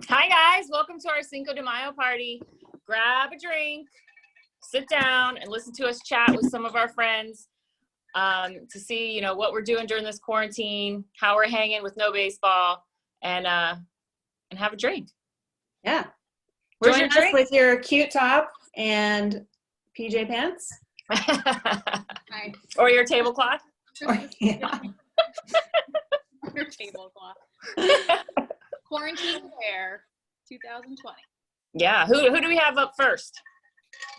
Hi guys, welcome to our Cinco de Mayo party. Grab a drink, sit down, and listen to us chat with some of our friends to see, what we're doing during this quarantine, how we're hanging with no baseball, and have a drink. Yeah. Join us with your cute top and PJ pants. Or your tablecloth. Yeah. Your tablecloth. Quarantine wear 2020. Yeah. Who do we have up first?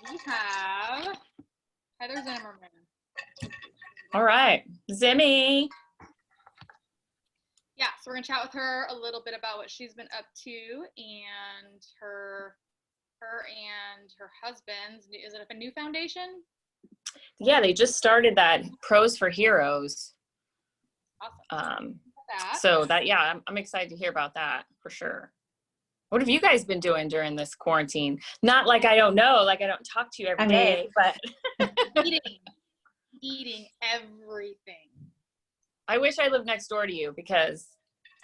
We have Heather Zimmerman. All right. Zimmy. Yeah, so we're going to chat with her a little bit about what she's been up to and her and her husband's, is it a new foundation? Yeah, they just started that Pros for Heroes. Awesome. So I'm excited to hear about that for sure. What have you guys been doing during this quarantine? Not like I don't know, like I don't talk to you every day, but eating everything. I wish I lived next door to you because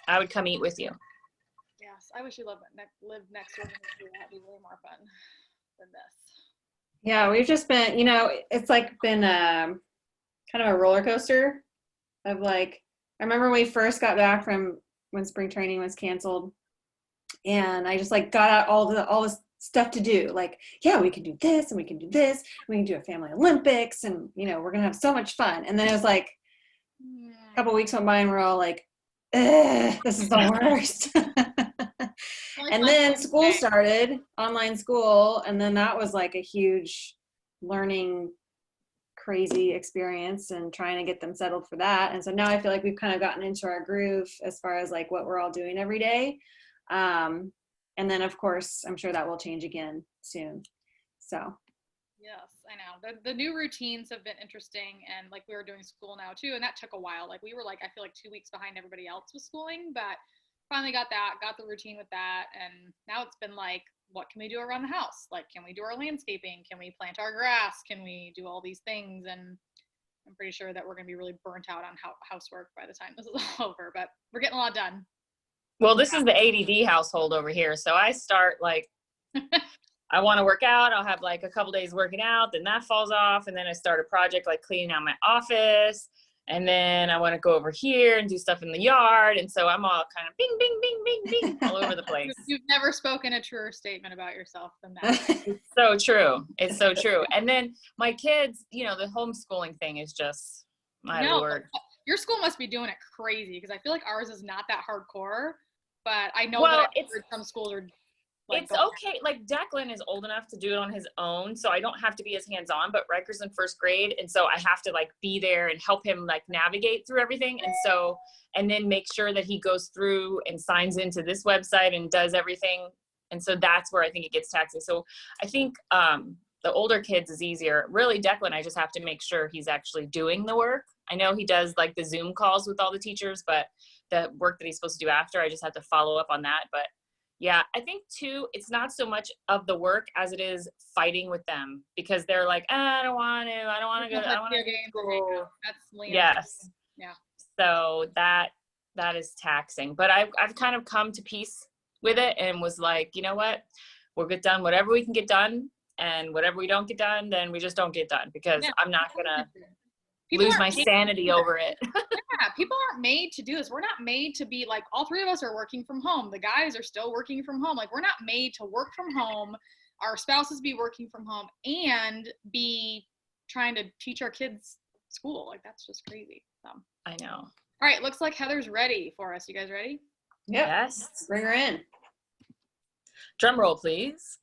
I would come eat with you. Yes, I wish you lived next door to me. That'd be way more fun than this. Yeah, we've just been, it's like been kind of a roller coaster of like, I remember when we first got back from when spring training was canceled, and I just like got out all this stuff to do. Like, yeah, we can do this and we can do this. We can do a family Olympics and, we're going to have so much fun. And then it was like a couple weeks went by and we're all like, this is the worst. And then school started, online school. And then that was like a huge learning crazy experience and trying to get them settled for that. And so now I feel like we've kind of gotten into our groove as far as like what we're all doing every day. And then of course, I'm sure that will change again soon. So. Yes, I know. The new routines have been interesting, and like we were doing school now too, and that took a while. Like we were like, I feel like 2 weeks behind everybody else with schooling, but finally got the routine with that. And now it's been like, what can we do around the house? Like, can we do our landscaping? Can we plant our grass? Can we do all these things? And I'm pretty sure that we're going to be really burnt out on housework by the time this is all over, but we're getting a lot done. Well, this is the ADD household over here. So I start like, I want to work out. I'll have like a couple days working out, then that falls off. And then I start a project like cleaning out my office. And then I want to go over here and do stuff in the yard. And so I'm all kind of bing, bing, bing, bing, bing all over the place. You've never spoken a truer statement about yourself than that. It's so true. It's so true. And then my kids, the homeschooling thing is just, my Lord. Your school must be doing it crazy because I feel like ours is not that hardcore. But I know that some schools are like, it's okay. Like Declan is old enough to do it on his own, so I don't have to be as hands-on, but Riker's in first grade, and so I have to like be there and help him like navigate through everything. And then make sure that he goes through and signs into this website and does everything. And so that's where I think it gets taxing. So I think the older kids is easier. Really, Declan, I just have to make sure he's actually doing the work. I know he does like the Zoom calls with all the teachers, but the work that he's supposed to do after, I just have to follow up on that. But yeah, I think too, it's not so much of the work as it is fighting with them because they're like, I don't want to go, I want to go to school. That's Liam. Yes. Yeah. So that is taxing, but I've kind of come to peace with it and was like, you know what, we'll get done whatever we can get done, and whatever we don't get done, then we just don't get done because I'm not going to lose my sanity over it. Yeah, people aren't made to do this. We're not made to be like, all three of us are working from home. The guys are still working from home. Like, we're not made to work from home. Our spouses be working from home and be trying to teach our kids school. Like, that's just crazy. So. I know. All right, looks like Heather's ready for us. You guys ready? Yep. Yes. Bring her in. Drum roll, please.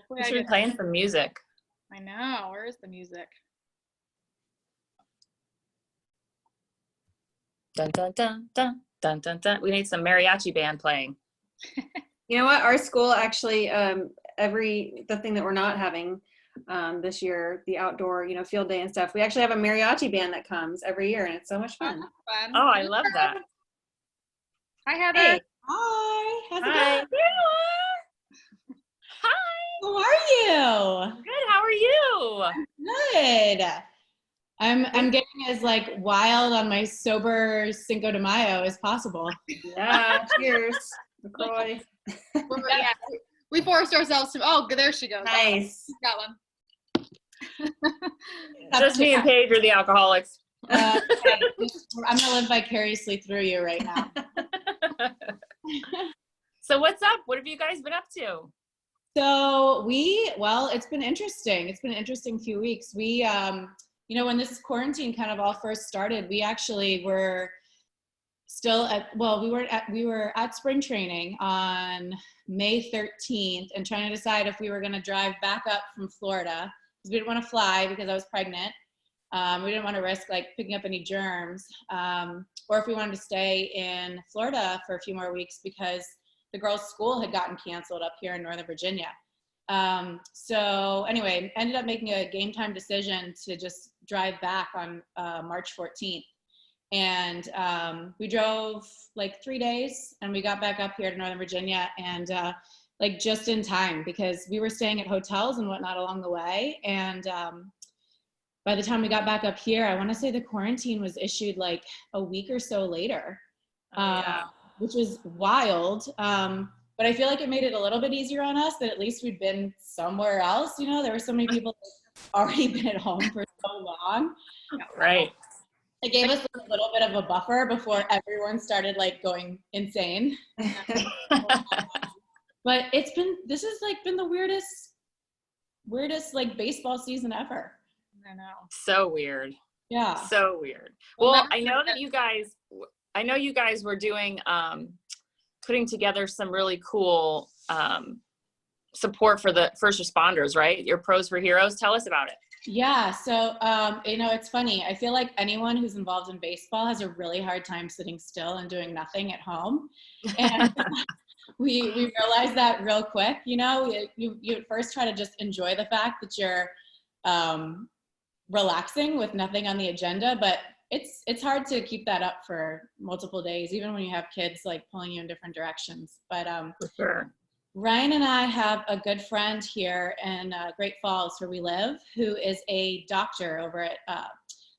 We should be playing some music. I know. Where is the music? Dun, dun, dun, dun, dun, dun, dun. We need some mariachi band playing. You know what? Our school actually, the thing that we're not having this year, the outdoor, field day and stuff, we actually have a mariachi band that comes every year, and it's so much fun. Oh, I love that. Hi, Heather. Hey. Hi. How's it Hi. going? Hi. How are you? Good. How are you? Good. I'm getting as like wild on my sober Cinco de Mayo as possible. Yeah, cheers. LaCroix. Yeah, we forced ourselves to. Oh, there she goes. Nice. Got one. Just me and Paige are the alcoholics. I'm gonna live vicariously through you right now. So what's up? What have you guys been up to? So it's been interesting. It's been an interesting few weeks. We, when this quarantine kind of all first started, we actually were still we were at spring training on May 13th and trying to decide if we were going to drive back up from Florida because we didn't want to fly because I was pregnant. We didn't want to risk like picking up any germs, or if we wanted to stay in Florida for a few more weeks because the girls' school had gotten canceled up here in Northern Virginia. So anyway, ended up making a game time decision to just drive back on March 14th. And we drove like 3 days and we got back up here to Northern Virginia and like just in time because we were staying at hotels and whatnot along the way. And by the time we got back up here, I want to say the quarantine was issued like a week or so later. Which was wild. But I feel like it made it a little bit easier on us that at least we'd been somewhere else. You know, there were so many people that already been at home for so long. Right. It gave us a little bit of a buffer before everyone started like going insane. But this has like been the weirdest like baseball season ever. I know. So weird. Yeah. So weird. Well, I know you guys were doing, putting together some really cool support for the first responders, right? Your Pros for Heroes. Tell us about it. Yeah. So, it's funny. I feel like anyone who's involved in baseball has a really hard time sitting still and doing nothing at home. And we realized that real quick. You know, you at first try to just enjoy the fact that you're relaxing with nothing on the agenda, but it's hard to keep that up for multiple days, even when you have kids like pulling you in different directions. But for sure. Ryan and I have a good friend here in Great Falls where we live, who is a doctor over at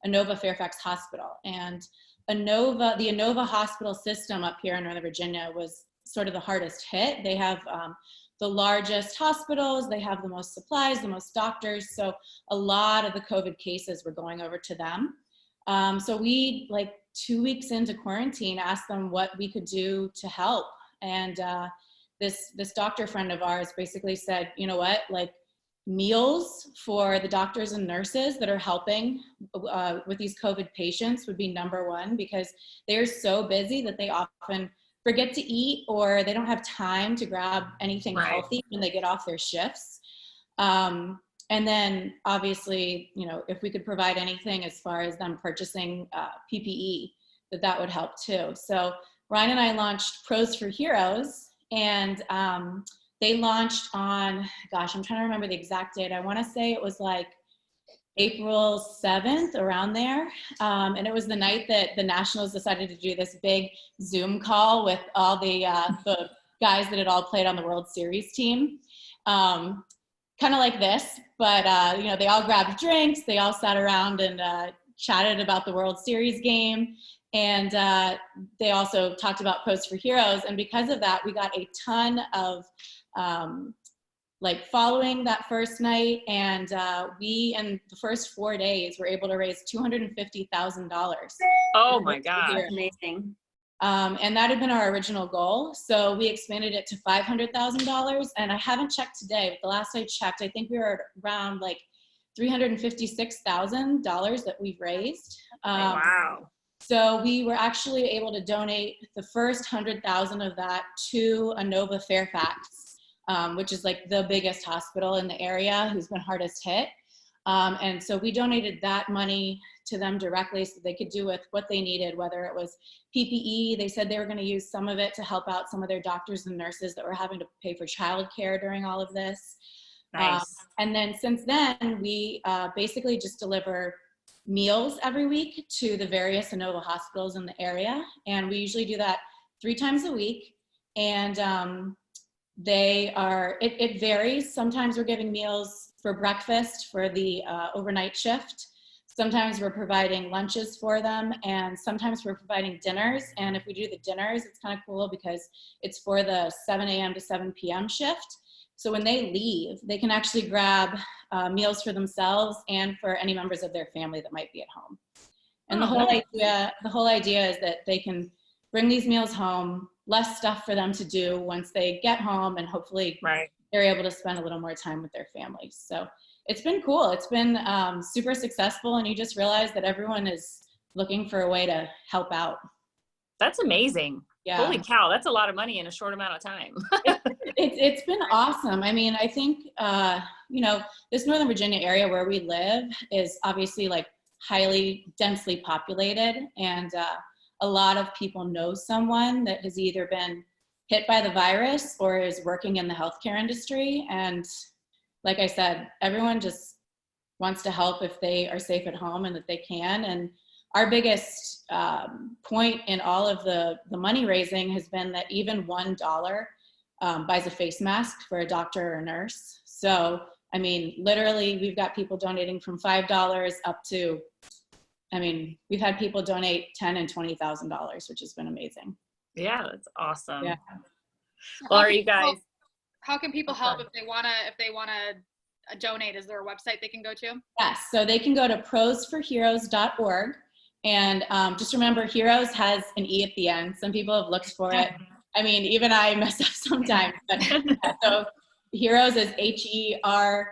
Inova Fairfax Hospital. And the Inova hospital system up here in Northern Virginia was sort of the hardest hit. They have the largest hospitals, they have the most supplies, the most doctors. So a lot of the COVID cases were going over to them. So we, like 2 weeks into quarantine, asked them what we could do to help. And this doctor friend of ours basically said, you know what, like meals for the doctors and nurses that are helping with these COVID patients would be number one, because they're so busy that they often forget to eat or they don't have time to grab anything healthy when they get off their shifts. And then obviously, you know, if we could provide anything as far as them purchasing PPE, that would help too. So Ryan and I launched Pros for Heroes, and they launched on, gosh, I'm trying to remember the exact date. I want to say it was like April 7th, around there. And it was the night that the Nationals decided to do this big Zoom call with all the guys that had all played on the World Series team. Kind of like this, but you know, they all grabbed drinks, they all sat around and chatted about the World Series game, and they also talked about Pros for Heroes. And because of that, we got a ton of like following that first night, and we in the first 4 days were able to raise $250,000. Oh my God. That's amazing. And that had been our original goal. So we expanded it to $500,000. And I haven't checked today, but the last I checked, I think we were around like $356,000 that we've raised. Wow. So we were actually able to donate the first 100,000 of that to Inova Fairfax, which is like the biggest hospital in the area who's been hardest hit. And so we donated that money to them directly so they could do with what they needed, whether it was PPE. They said they were going to use some of it to help out some of their doctors and nurses that were having to pay for childcare during all of this. Nice. And then since then, we basically just deliver meals every week to the various Inova hospitals in the area. And we usually do that 3 times a week. And it varies. Sometimes we're giving meals for breakfast for the overnight shift. Sometimes we're providing lunches for them, and sometimes we're providing dinners. And if we do the dinners, it's kind of cool because it's for the 7 a.m. to 7 p.m. shift. So when they leave, they can actually grab meals for themselves and for any members of their family that might be at home. And the whole idea is that they can bring these meals home, less stuff for them to do once they get home, and hopefully they're able to spend a little more time with their families. So it's been cool. It's been super successful, and you just realize that everyone is looking for a way to help out. That's amazing. Yeah. Holy cow, that's a lot of money in a short amount of time. It's been awesome. I mean, I think, this Northern Virginia area where we live is obviously like highly densely populated, and a lot of people know someone that has either been hit by the virus or is working in the healthcare industry. And like I said, everyone just wants to help if they are safe at home and that they can. And our biggest point in all of the money raising has been that even $1 buys a face mask for a doctor or a nurse. So, I mean, literally, we've got people donating from $5 up to, we've had people donate $10,000 and $20,000, which has been amazing. Yeah, that's awesome. Yeah. Well, are you guys? How can people help if they wanna donate? Is there a website they can go to? Yes, so they can go to prosforheroes.org, and just remember, heroes has an E at the end. Some people have looked for it. I mean, even I mess up sometimes. But, so heroes is HEROES,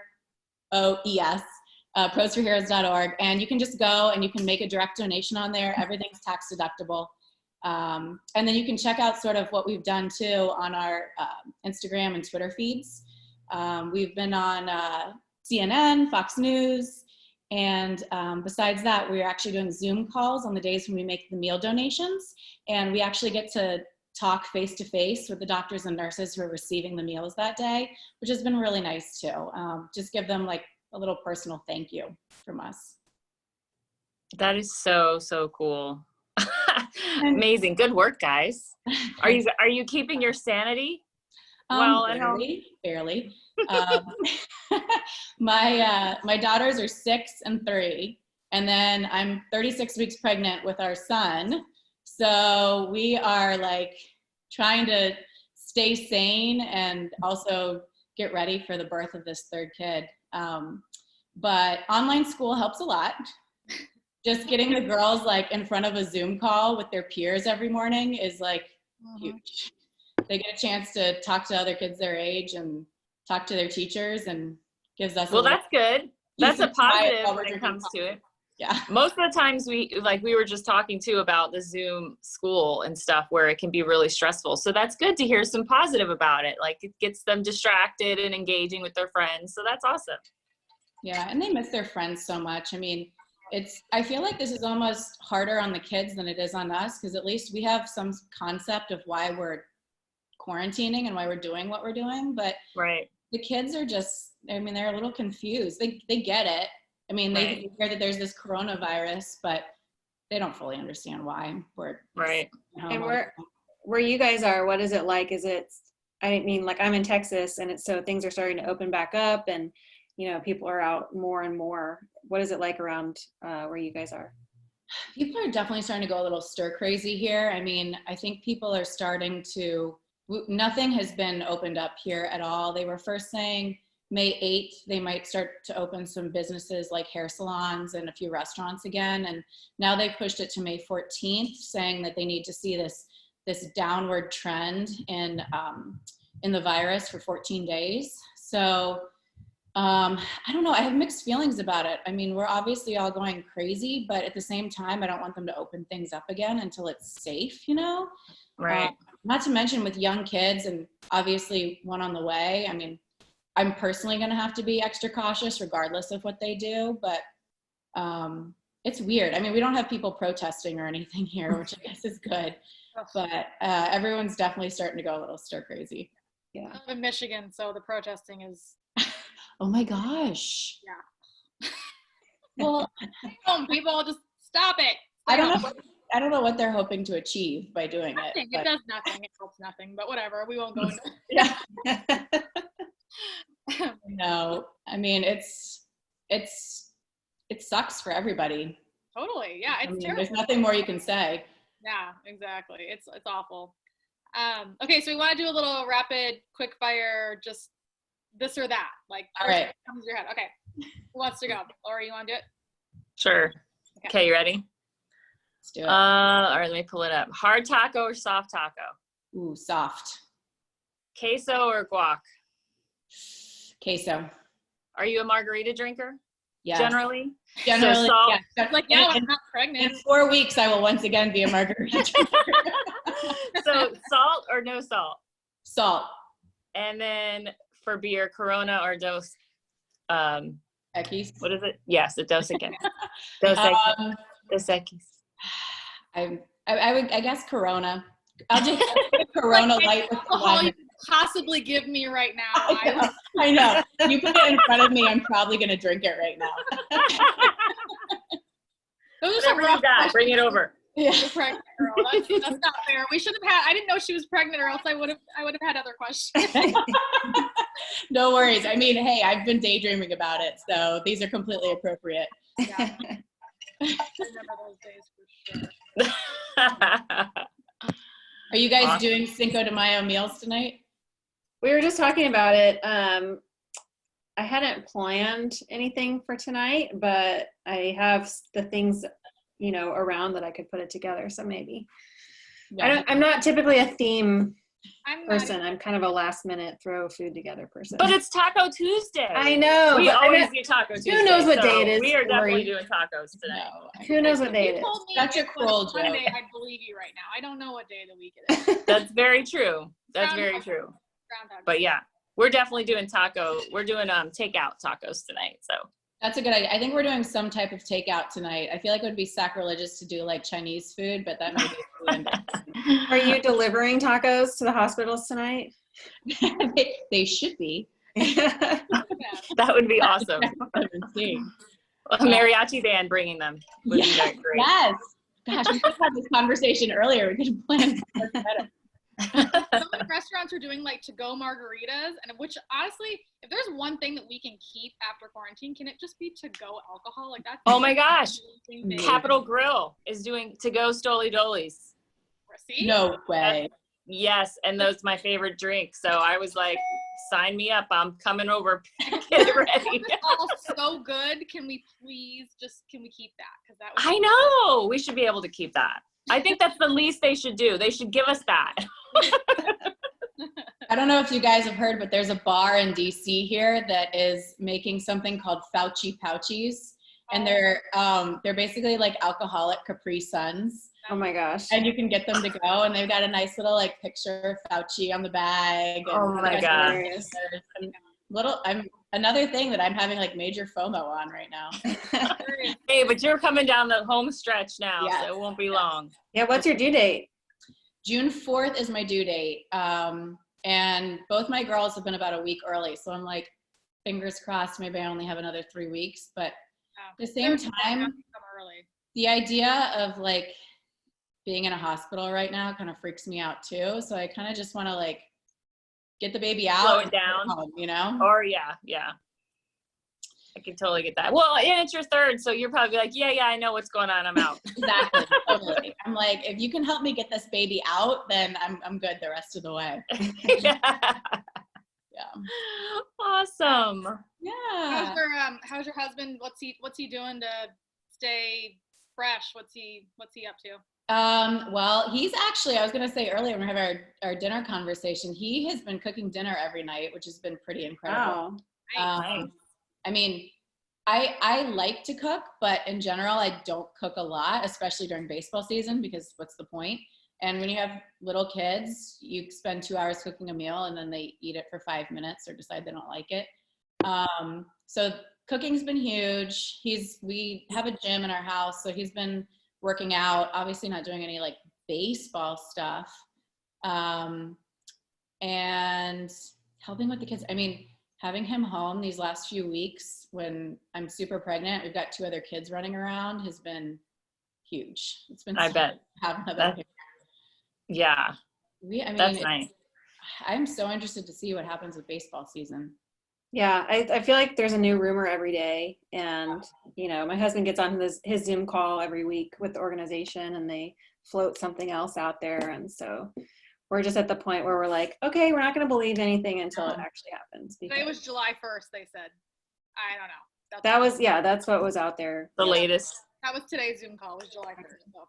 prosforheroes.org, and you can just go and you can make a direct donation on there. Everything's tax deductible. And then you can check out sort of what we've done too on our Instagram and Twitter feeds. We've been on CNN, Fox News, and besides that, we're actually doing Zoom calls on the days when we make the meal donations, and we actually get to talk face to face with the doctors and nurses who are receiving the meals that day, which has been really nice too. Just give them like a little personal thank you from us. That is so cool. Amazing. Good work, guys. Are you keeping your sanity? Well, barely. My daughters are 6 and 3, and then I'm 36 weeks pregnant with our son. So we are like trying to stay sane and also get ready for the birth of this third kid. But online school helps a lot. Just getting the girls like in front of a Zoom call with their peers every morning is like huge. They get a chance to talk to other kids their age and talk to their teachers, and gives us that's good. That's a positive when it comes to it. Yeah. Most of the times we were just talking too about the Zoom school and stuff where it can be really stressful. So that's good to hear some positive about it. Like it gets them distracted and engaging with their friends. So that's awesome. Yeah. And they miss their friends so much. I mean, I feel like this is almost harder on the kids than it is on us, because at least we have some concept of why we're quarantining and why we're doing what we're doing. But the kids are just, they're a little confused. They get it. They hear that there's this coronavirus, but they don't fully understand why we're And where you guys are, what is it like? Like I'm in Texas, and so things are starting to open back up, and people are out more and more. What is it like around where you guys are? People are definitely starting to go a little stir crazy here. I think people are starting to, nothing has been opened up here at all. They were first saying May 8th, they might start to open some businesses like hair salons and a few restaurants again. And now they've pushed it to May 14th, saying that they need to see this downward trend in the virus for 14 days. So I don't know. I have mixed feelings about it. We're obviously all going crazy, but at the same time, I don't want them to open things up again until it's safe, Right. Not to mention with young kids, and obviously one on the way. I'm personally going to have to be extra cautious regardless of what they do, but it's weird. We don't have people protesting or anything here, which I guess is good, but everyone's definitely starting to go a little stir crazy. Yeah. I live in Michigan, so the protesting is. Oh my gosh. Yeah. Well, people just stop it. I don't know what they're hoping to achieve by doing it. It does nothing. It helps nothing, but whatever. We won't go into it. Yeah. No, it's sucks for everybody. Totally. Yeah, it's terrible. There's nothing more you can say. Yeah, exactly. It's awful. Okay, so we want to do a little rapid, quick fire, just this or that. Like, all right, comes to your head. Okay, who wants to go? Laura, you want to do it? Sure. Okay, you ready? let's do it. All right, let me pull it up. Hard taco or soft taco? Ooh, soft. Queso or guac? Queso. Are you a margarita drinker? Yes. Generally? Generally, So salt, yes. Like, yeah, I'm not pregnant. In 4 weeks, I will once again be a margarita drinker. So salt or no salt? Salt. And then for beer, Corona or Dos? Equis. What is it? Yes, a Dos Equis. Dos Equis. Dos Equis. I guess Corona. I'll just put Corona light with the Alcohol you lemon. could possibly give me right now. I know. You put it in front of me, I'm probably going to drink it right now. Those are some Whatever you rough got, questions. bring it over. Yeah. You're pregnant, girl. That's not fair. We should have had. I didn't know she was pregnant, or else I would have had other questions. No worries. I mean, hey, I've been daydreaming about it, so these are completely appropriate. Yeah. I remember those days for sure. Are you guys Awesome. doing Cinco de Mayo meals tonight? We were just talking about it. I hadn't planned anything for tonight, but I have the things, around that I could put it together. So maybe. Yeah. I'm not typically a theme I'm not person. I'm kind of a last minute throw food together person. But it's Taco Tuesday. I know. We but always do Taco Tuesday. who knows what so day it is, We are definitely Lori? doing tacos today. No. Who knows what day If it you is? told me Such a it was cruel joke. Monday, I'd believe you right now. I don't know what day of the week it is. That's very true. That's very Groundhog. true. Groundhog. But yeah, we're definitely doing taco. We're doing takeout tacos tonight. So That's a good idea. I think we're doing some type of takeout tonight. I feel like it would be sacrilegious to do like Chinese food, but that may be what we end up doing. Are you delivering tacos to the hospitals tonight? They should be. Yeah. that would be awesome. See. A mariachi band bringing them would be very great. Yes. Gosh, we just had this conversation earlier. We could have planned it better. Some of the restaurants are doing like to-go margaritas, and which honestly, if there's one thing that we can keep after quarantine, can it just be to-go alcohol? Like that's Oh my gosh. amazing thing. Capitol Grill is doing to-go Stoli Dolis. See? No way. Yes, and those my favorite drink. So I was like, sign me up. I'm coming over. Get ready. It's all so good. Can we please can we keep that? Because that was I know. We should be able to keep that. I think that's the least they should do. They should give us that. I don't know if you guys have heard, but there's a bar in DC here that is making something called Fauci Pouchies. And they're basically like alcoholic Capri Suns. Oh my gosh. And you can get them to go, and they've got a nice little like picture of Fauci on the bag. And Oh my God. Another thing that I'm having like major FOMO on right now. Hey, but you're coming down the home stretch now, Yes. so it won't be long. Yeah, what's your due date? June 4th is my due date. And both my girls have been about a week early. So I'm like, fingers crossed, maybe I only have another 3 weeks. But at the same time, the idea of like being in a hospital right now kind of freaks me out too. So I kind of just want to like get the baby out. Slow it and down. home, you know? Or yeah. I can totally get that. Well, and it's your third, so you're probably like, yeah, I know what's going on. I'm out. Exactly. Totally. I'm like, if you can help me get this baby out, then I'm good the rest of the way. Yeah. Awesome. Yeah. How's your husband? What's he doing to stay fresh? What's he up to? Well, he's actually, I was going to say earlier when we had our dinner conversation, he has been cooking dinner every night, which has been pretty incredible. Wow. I mean, I like to cook, but in general, I don't cook a lot, especially during baseball season, because what's the point? And when you have little kids, you spend 2 hours cooking a meal and then they eat it for 5 minutes or decide they don't like it. So cooking's been huge. We have a gym in our house, so he's been working out, obviously not doing any like baseball stuff, and helping with the kids. I mean, having him home these last few weeks when I'm super pregnant, we've got 2 other kids running around, has been huge. It's been I bet. have another kid. Yeah. I mean, That's nice. I'm so interested to see what happens with baseball season. Yeah, I feel like there's a new rumor every day, and my husband gets on his Zoom call every week with the organization, and they float something else out there, and so we're just at the point where we're like, okay, we're not going to believe anything until it actually happens. It was July 1st, they said. I don't know. That's what was out there. The latest. That was today's Zoom call, was July 1st. So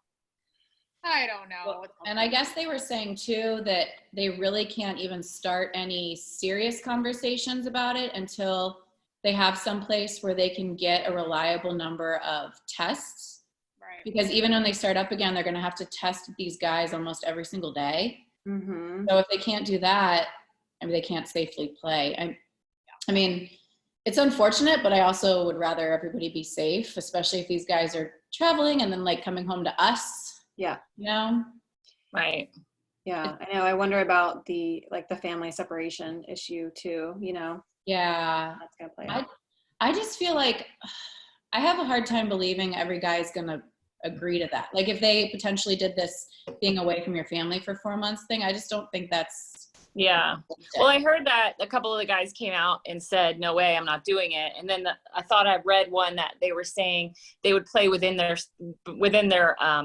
I don't know. And I guess they were saying too that they really can't even start any serious conversations about it until they have some place where they can get a reliable number of tests. Right. Because even when they start up again, they're going to have to test these guys almost every single day. Mm-hmm. So if they can't do that, I mean, they can't safely play. I mean, it's unfortunate, but I also would rather everybody be safe, especially if these guys are traveling and then like coming home to us. Yeah. Right. Yeah, I know. I wonder about the family separation issue too, Yeah. That's gonna play out. I just feel like I have a hard time believing every guy's gonna agree to that. Like if they potentially did this being away from your family for 4 months thing, I just don't think that's. Yeah. Well, I heard that a couple of the guys came out and said, no way, I'm not doing it. And then I thought I read one that they were saying they would play within their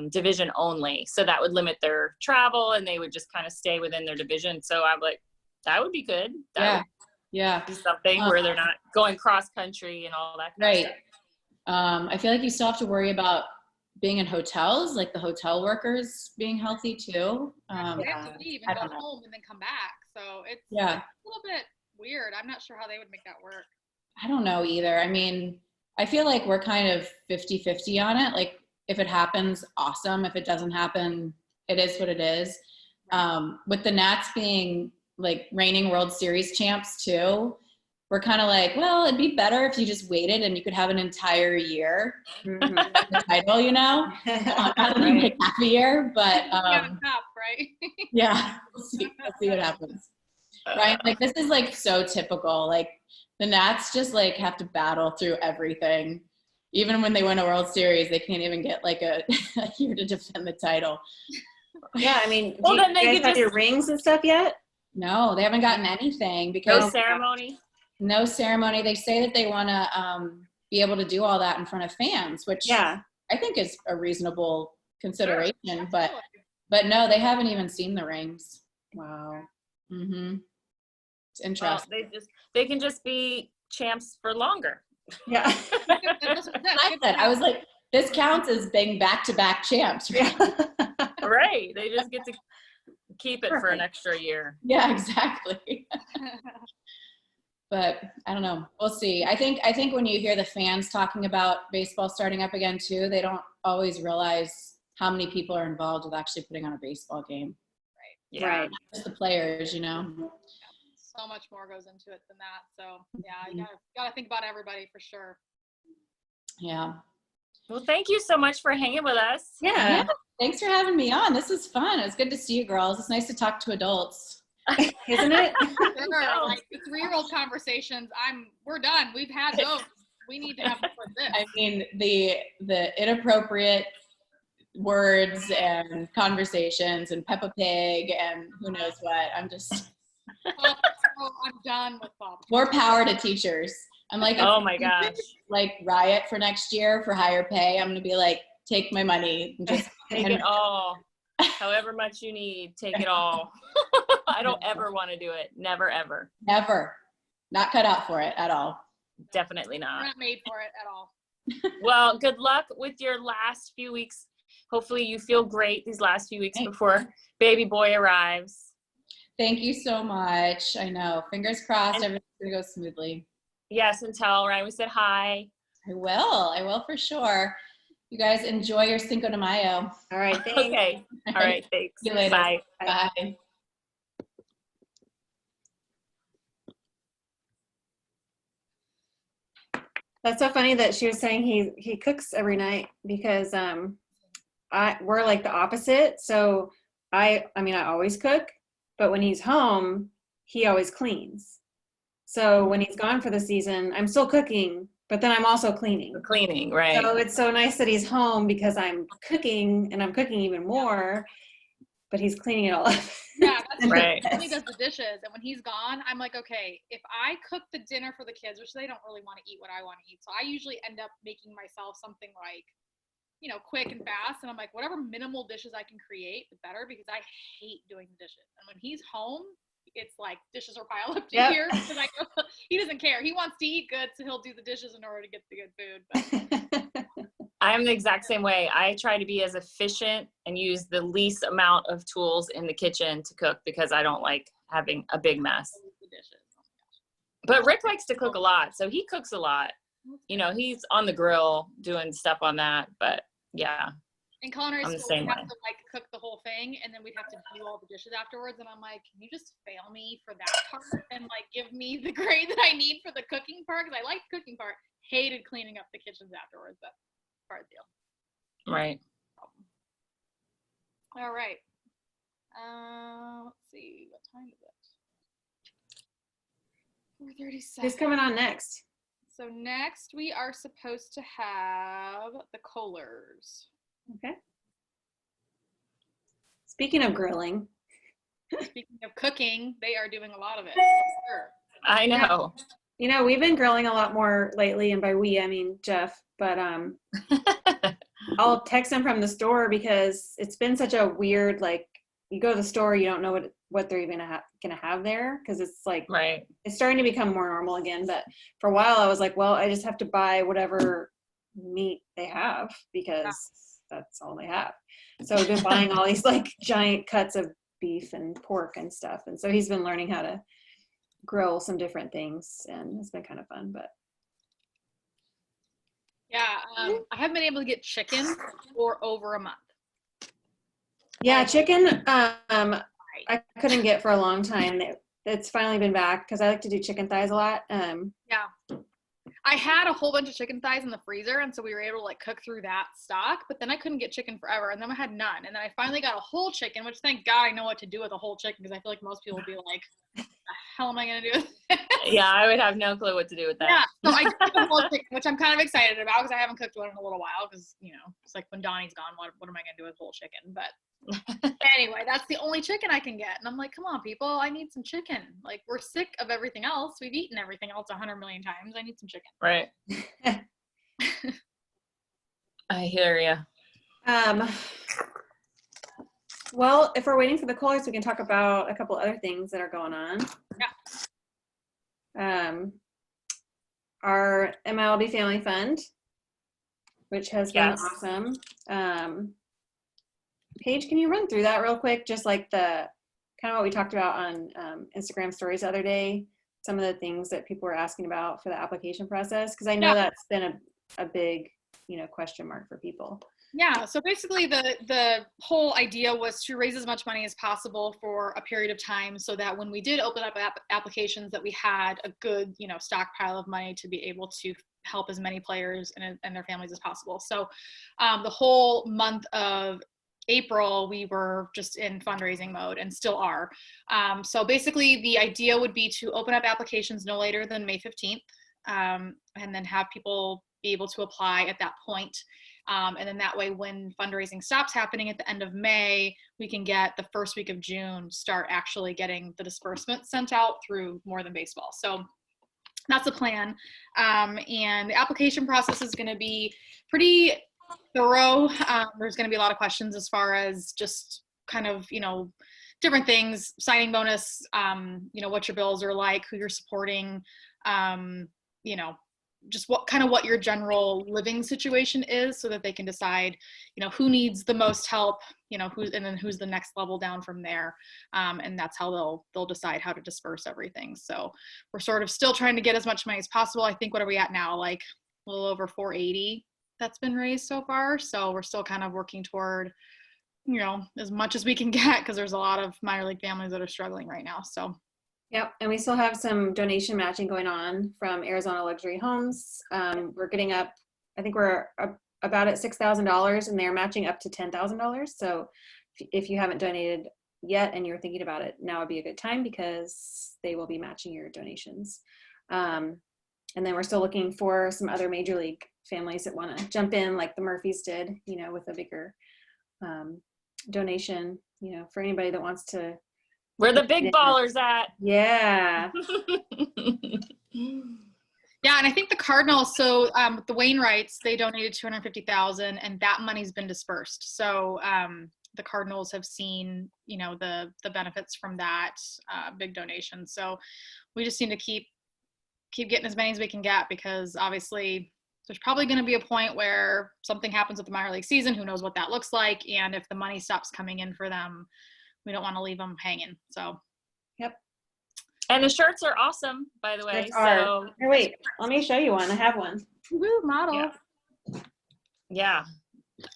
division only. So that would limit their travel and they would just kind of stay within their division. So I'm like, that would be good. That would be something where they're not going cross country and all that kind of stuff. I feel like you still have to worry about being in hotels, like the hotel workers being healthy too. They have to leave and go home and then come back. So it's a little bit weird. I'm not sure how they would make that work. I don't know either. I mean, I feel like we're kind of 50-50 on it. Like if it happens, awesome. If it doesn't happen, it is what it is. With the Nats being like reigning World Series champs too, we're kind of like, well, it'd be better if you just waited and you could have an entire year the title, not only like half a year, but right? Yeah, we'll see what happens. Ryan, like this is like so typical. Like the Nats just like have to battle through everything. Even when they win a World Series, they can't even get like a year to defend the title. Yeah, I mean, well, do you guys have your rings and stuff yet? No, they haven't gotten anything because no ceremony. No ceremony. They say that they want to be able to do all that in front of fans, which I think is a reasonable consideration. Sure, but no, they haven't even seen the rings. Wow. Mm-hmm. It's interesting. Well, they can just be champs for longer. Yeah. I was like, this counts as being back-to-back champs. Right? Right. They just get to keep it for an extra year. Yeah, exactly. But I don't know. We'll see. I think when you hear the fans talking about baseball starting up again too, they don't always realize how many people are involved with actually putting on a baseball game. Right. Yeah. Right. Just the players, So much more goes into it than that. So yeah, you gotta think about everybody for sure. Yeah. Well, thank you so much for hanging with us. Yeah. Thanks for having me on. This was fun. It was good to see you girls. It's nice to talk to adults. Isn't it? Sure. Like the 3-year-old conversations, we're done. We've had those. We need to have more of this. I mean, the inappropriate words and conversations and Peppa Pig and who knows what. I'm just I'm done with Bob. More power to teachers. I'm like, oh my gosh, like riot for next year for higher pay. I'm gonna be like, take my money and just take it all. However much you need, take it all. I don't ever want to do it. Never, ever. Never. Not cut out for it at all. Definitely not. We're not made for it at all. Well, good luck with your last few weeks. Hopefully you feel great these last few weeks before baby boy arrives. Thank you so much. I know. Fingers crossed everything's going to go smoothly. Yes, and tell Ryan we said hi. I will for sure. You guys enjoy your Cinco de Mayo. All right. Thanks. Okay. All right. Thanks. See you later. Bye. Bye. That's so funny that she was saying he cooks every night because we're like the opposite. So I always cook, but when he's home, he always cleans. So when he's gone for the season, I'm still cooking, but then I'm also cleaning. Cleaning, right. So it's so nice that he's home because I'm cooking and I'm cooking even more. but he's cleaning it all up. Yeah, that's Right. He does the dishes, and when he's gone, I'm like, okay, if I cook the dinner for the kids, which they don't really want to eat what I want to eat, so I usually end up making myself something like, quick and fast, and I'm like, whatever minimal dishes I can create, the better, because I hate doing the dishes. And when he's home, it's like dishes are piled up to here because he doesn't care. He wants to eat good, so he'll do the dishes in order to get the good food. But I'm the exact same way. I try to be as efficient and use the least amount of tools in the kitchen to cook because I don't like having a big mess. the dishes. Oh my gosh. But Rick likes to cook a lot, so he cooks a lot. He's on the grill doing stuff on that, but yeah. In culinary I'm the school, same we have way. to cook the whole thing, and then we'd have to do all the dishes afterwards. And I'm like, can you just fail me for that part and give me the grade that I need for the cooking part? Because I like the cooking part, hated cleaning up the kitchens afterwards. But part of the deal. Right. All right. Let's see, what time is it? 4:37. Who's coming on next? So next we are supposed to have the Koehlers. Okay. Speaking of grilling. Speaking of cooking, they are doing a lot of it. Sure. I know. We've been grilling a lot more lately, and by we, I mean Jeff, but I'll text him from the store because it's been such a weird, you go to the store, you don't know what they're even gonna have there, because it's Right. it's starting to become more normal again. But for a while I was like, well, I just have to buy whatever meat they have because that's all they have. So I've been buying all these giant cuts of beef and pork and stuff, and so he's been learning how to grill some different things, and it's been kind of fun. But Yeah, I haven't been able to get chicken for over a month. yeah, chicken I couldn't get for a long time. It's finally been back because I like to do chicken thighs a lot. Yeah. I had a whole bunch of chicken thighs in the freezer, and so we were able to cook through that stock, but then I couldn't get chicken forever, and then I had none. And then I finally got a whole chicken, which thank God I know what to do with a whole chicken, because I feel like most people would be like, what the hell am I going to do with this? Yeah, I would have no clue what to do with that. Yeah, so I cooked a whole chicken, which I'm kind of excited about because I haven't cooked one in a little while because, it's like when Donnie's gone, what am I going to do with whole chicken? But anyway, that's the only chicken I can get. And I'm like, come on, people, I need some chicken. We're sick of everything else. We've eaten everything else 100 million times. I need some chicken. Right. I hear you. Well, if we're waiting for the Koehlers, we can talk about a couple other things that are going on. Yeah. Our MLB Family Fund, which has been awesome. Paige, can you run through that real quick? Just the kind of what we talked about on Instagram stories the other day, some of the things that people were asking about for the application process, because I know that's been a big, question mark for people. Yeah, so basically the whole idea was to raise as much money as possible for a period of time so that when we did open up applications that we had a good, stockpile of money to be able to help as many players and their families as possible. So the whole month of April, we were just in fundraising mode and still are. So basically the idea would be to open up applications no later than May 15th and then have people be able to apply at that point. And then that way, when fundraising stops happening at the end of May, we can get the first week of June, start actually getting the disbursement sent out through More Than Baseball. So that's the plan. And the application process is going to be pretty thorough. There's going to be a lot of questions as far as just kind of, different things, signing bonus, what your bills are like, who you're supporting, just what your general living situation is so that they can decide, who needs the most help, who's the next level down from there. And that's how they'll decide how to disperse everything. So we're sort of still trying to get as much money as possible. I think, what are we at now? A little over 480 that's been raised so far. So we're still kind of working toward, as much as we can get, because there's a lot of minor league families that are struggling right now. So Yep, and we still have some donation matching going on from Arizona Luxury Homes. We're getting up, I think we're about at $6,000, and they're matching up to $10,000. So if you haven't donated yet and you're thinking about it, now would be a good time because they will be matching your donations. And then we're still looking for some other major league families that want to jump in, like the Murphys did, with a bigger donation. for anybody that wants to. Where the big ballers at? Yeah. Yeah, and I think the Cardinals, so the Wainwrights, they donated $250,000, and that money's been dispersed. So the Cardinals have seen, the benefits from that big donation. So we just need to keep getting as many as we can get, because obviously there's probably going to be a point where something happens with the minor league season. Who knows what that looks like? And if the money stops coming in for them, we don't want to leave them hanging. So. Yep. And the shirts are awesome, by the way. So here, wait, let me show you one. I have one. Woo, model. Yeah.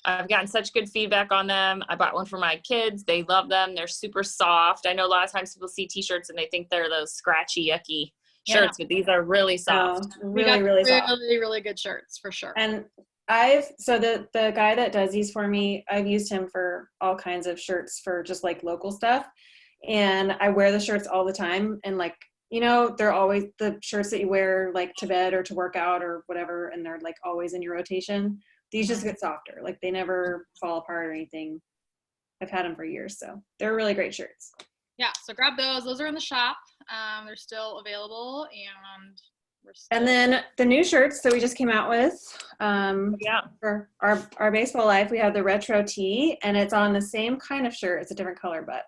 I've gotten such good feedback on them. I bought one for my kids. They love them. They're super soft. I know a lot of times people see t-shirts and they think they're those scratchy, yucky shirts, but these are really soft. Really soft. Really, really good shirts for sure. And so the guy that does these for me, I've used him for all kinds of shirts for just like local stuff. And I wear the shirts all the time. And like, they're always the shirts that you wear like to bed or to work out or whatever. And they're like always in your rotation. These just get softer. Like they never fall apart or anything. I've had them for years. So they're really great shirts. Yeah. So grab those. Those are in the shop. They're still available, and and then the new shirts that we just came out with for our baseball life, we have the retro tee, and it's on the same kind of shirt. It's a different color, but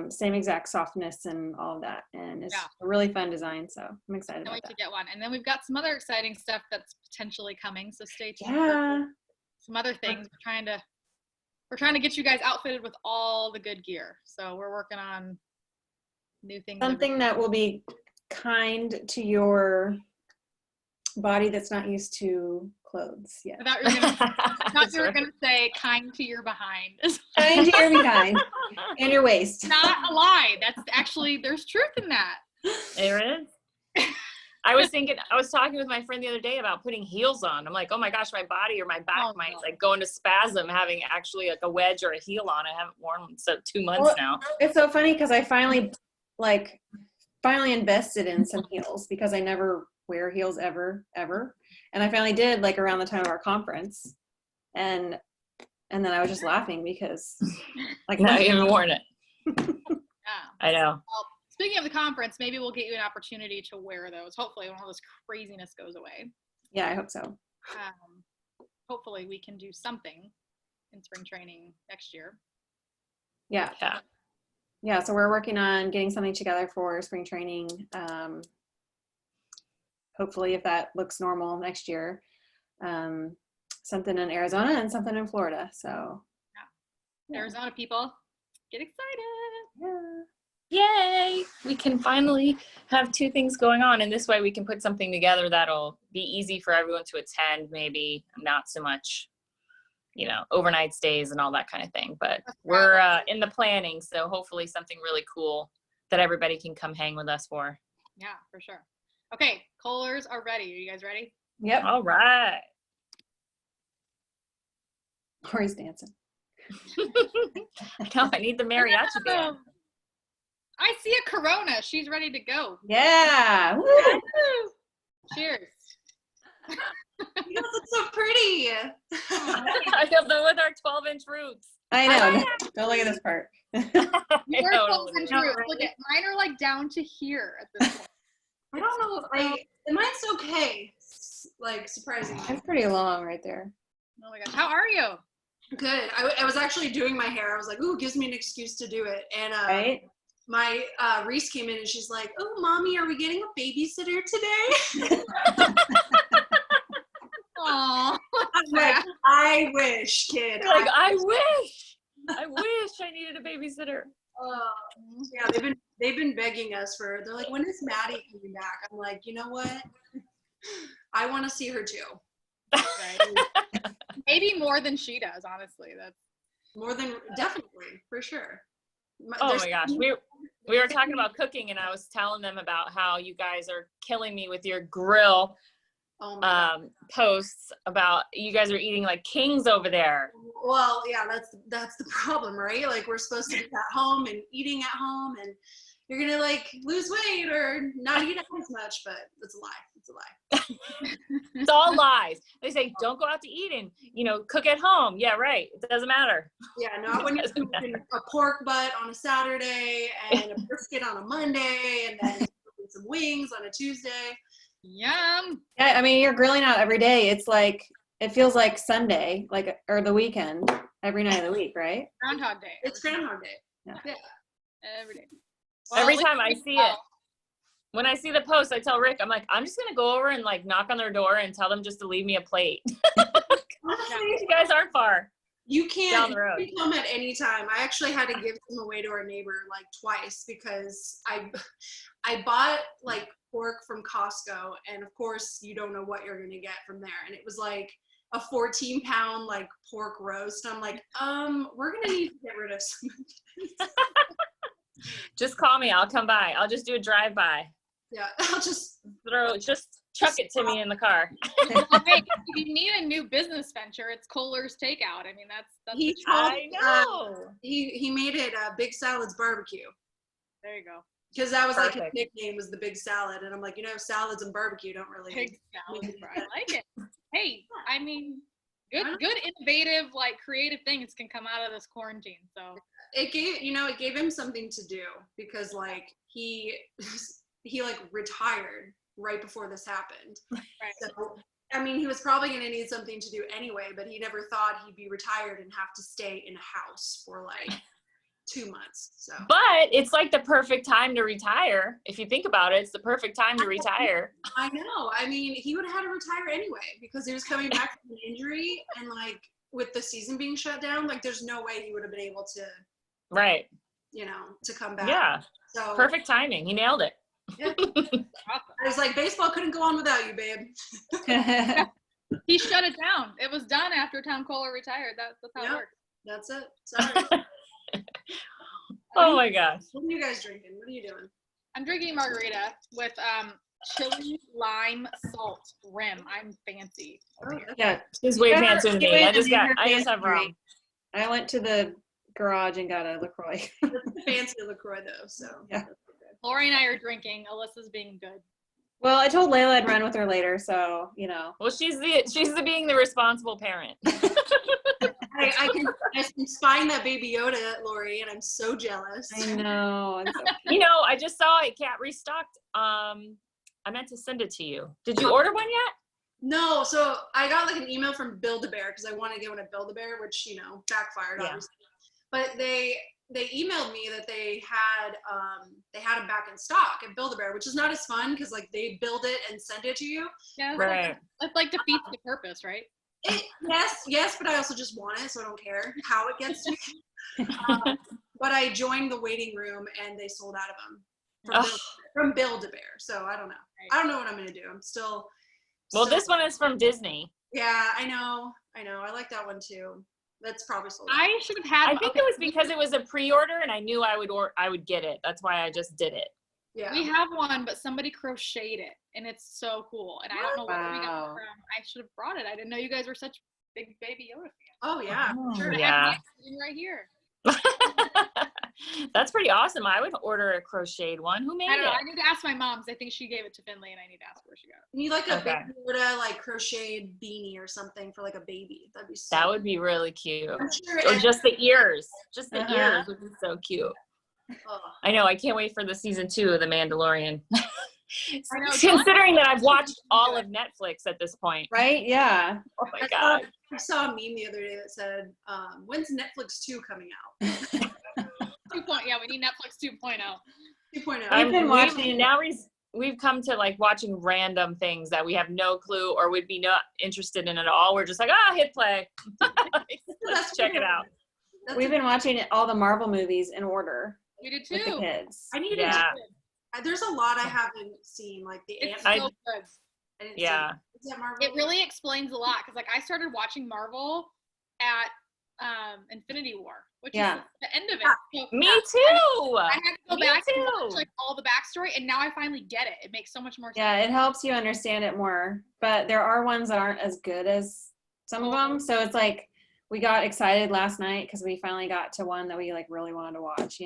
same exact softness and all of that. And it's a really fun design. So I'm excited about that. Can't wait to get one. And then we've got some other exciting stuff that's potentially coming. So stay tuned for some other things. We're trying to get you guys outfitted with all the good gear. So we're working on new things. Something that will be kind to your body that's not used to clothes yet. I thought you were going to say kind to your behind. Kind to your behind and your waist. Not a lie. That's actually, there's truth in that. There is. I was talking with my friend the other day about putting heels on. I'm like, oh my gosh, my body or my back might like go into spasm having actually like a wedge or a heel on. I haven't worn one so 2 months now. It's so funny because I finally invested in some heels because I never wear heels ever. And I finally did like around the time of our conference. And then I was just laughing because like now you haven't worn it. Yeah. I know. Well, speaking of the conference, maybe we'll get you an opportunity to wear those. Hopefully when all this craziness goes away. Yeah, I hope so. Hopefully we can do something in spring training next year. Yeah, so we're working on getting something together for spring training. Hopefully if that looks normal next year. Something in Arizona and something in Florida. So Arizona people, get excited. Yay! We can finally have 2 things going on, and this way we can put something together that'll be easy for everyone to attend, maybe not so much, overnight stays and all that kind of thing. But we're in the planning, so hopefully something really cool that everybody can come hang with us for. Yeah, for sure. Okay, Koehlers are ready. Are you guys ready? Yep. All right. Lory's dancing. No, I need the mariachi band. I see a Corona. She's ready to go. Yeah. Woo. Cheers. You guys look so pretty. I feel with our 12-inch roots. I know. Don't look at this part. We're 12-inch roots. Look at mine are like down to here at this point. I don't know. Mine's okay. Like surprisingly. That's pretty long right there. Oh my gosh. How are you? Good. I was actually doing my hair. I was like, ooh, gives me an excuse to do it. And right? my Reese came in and she's like, oh, mommy, are we getting a babysitter today? Aww. I'm like, I wish, kid. Like, I wish I needed a babysitter. Yeah, they've been begging us they're like, when is Maddie coming back? I'm like, you know what? I want to see her too. Right. Maybe more than she does, honestly. That's more than definitely, for sure. Oh my gosh. We were talking about cooking and I was telling them about how you guys are killing me with your grill posts about you guys are eating like kings over there. Well, yeah, that's the problem, right? Like we're supposed to be at home and eating at home, and you're gonna like lose weight or not eat as much, but it's a lie. It's a lie. It's all lies. They say don't go out to eat and cook at home. Yeah, right. It doesn't matter. Yeah, not when you're cooking a pork butt on a Saturday and a brisket on a Monday and then some wings on a Tuesday. Yum. Yeah, I mean, you're grilling out every day. It's like, it feels like Sunday, or the weekend, every night of the week, right? Groundhog Day. It's Groundhog Day. Yeah. Every day. Every time I see it, when I see the post, I tell Rick, I'm like, I'm just going to go over and like knock on their door and tell them just to leave me a plate. You guys aren't far. You can't Down the road. You can come at any time. I actually had to give them away to our neighbor like twice because I bought like pork from Costco, and of course you don't know what you're gonna get from there. And it was like a 14-pound like pork roast. I'm like, we're gonna need to get rid of some of this. Just call me. I'll come by. I'll just do a drive-by. Yeah, I'll just chuck it to me in the car. Well, hey, if you need a new business venture, it's Koehler's Takeout. I mean, that's I know. He made it Big Salad's Barbecue. There you go. Because that was like his Perfect. nickname was the Big Salad, and I'm like, salads and barbecue don't really. Pig salad. I like it. Hey, I mean, good, innovative, like creative things can come out of this quarantine. So It gave him something to do because like he like retired right before this happened. right. So I mean, he was probably going to need something to do anyway, but he never thought he'd be retired and have to stay in a house for like 2 months. So, But it's like the perfect time to retire. If you think about it, it's the perfect time to retire. I know. I mean, he would have had to retire anyway because he was coming back from an injury, and like with the season being shut down, like there's no way he would have been able to, Right. to come back. Yeah. So Perfect timing. He nailed it. yeah. I was like, baseball couldn't go on without you, babe. He shut it down. It was done after Tom Koehler retired. That's how it worked. That's it. Sorry. Oh my gosh. What are you guys drinking? What are you doing? I'm drinking margarita with chili lime salt rim. I'm fancy. Oh, Yeah. She's way Never fancier than do me. it I just in your have rum. fancy. I went to the garage and got a LaCroix. that's a fancy LaCroix though, so. Yeah. Lory and I are drinking. Alyssa's being good. Well, I told Layla I'd run with her later, so Well, she's being the responsible parent. I can spine that baby Yoda, Lory, and I'm so jealous. I know. It's so I just saw it cat restocked. I meant to send it to you. Did you order one yet? No, so I got like an email from Build-A-Bear because I wanted to get one at Build-A-Bear, which backfired Yeah. obviously. But they emailed me that they had it back in stock at Build-A-Bear, which is not as fun because like they build it and send it to you. Yeah, Right. That like defeats the purpose, right? Yes, but I also just want it, so I don't care how it gets to me. But I joined the waiting room and they sold out of them from Build-A-Bear. So I don't know. I don't know what I'm gonna do. I'm still. Well, this one is from Disney. Yeah, I know. I like that one too. That's probably sold out. I should have had. I think it was because it was a pre-order and I knew I would get it. That's why I just did it. Yeah. We have one, but somebody crocheted it, and it's so cool. And I don't know where we got it Wow. from. I should have brought it. I didn't know you guys were such big Baby Yoda fans. Oh yeah. Sure. Yeah. I have mine right here. That's pretty awesome. I would order a crocheted one. Who made I don't know. it? I need to ask my mom 'cause I think she gave it to Finley, and I need to ask where she got it. You need like a Okay. Baby Yoda like crocheted beanie or something for like a baby. That'd be so. That would be really cute. I'm sure. Or just the ears. Just the Uh-huh. ears would be so cute. Oh. I know. I can't wait for the season 2 of The Mandalorian. I know, Considering that I've watched all of Netflix at this point. right? Yeah. Oh my God. I saw a meme the other day that said, "When's Netflix 2 coming out?" 2.0. Yeah, we need Netflix 2.0. 2.0. I've been watching- We've come to like watching random things that we have no clue or would be not interested in at all. We're just like, hit play. Let's check it out. We've been watching all the Marvel movies in order We did with the too. kids. I need Yeah. to. There's a lot I haven't seen, like the It's Ant- so good. I didn't see Yeah. it. Is that Marvel? It really explains a lot because like I started watching Marvel at Infinity War, which Yeah. is the end of it. So, Me yeah, too. I had to go Me back and too. watch like all the backstory, and now I finally get it. It makes so much more sense. Yeah, it helps you understand it more. But there are ones that aren't as good as some of them. So it's like we got excited last night because we finally got to one that we like really wanted to watch,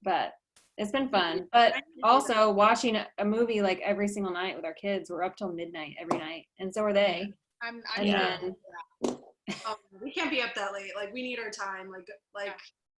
But It's been fun, but also watching a movie like every single night with our kids. We're up till midnight every night, and so are they. I'm And then We can't be up that late. Like we need our time. Like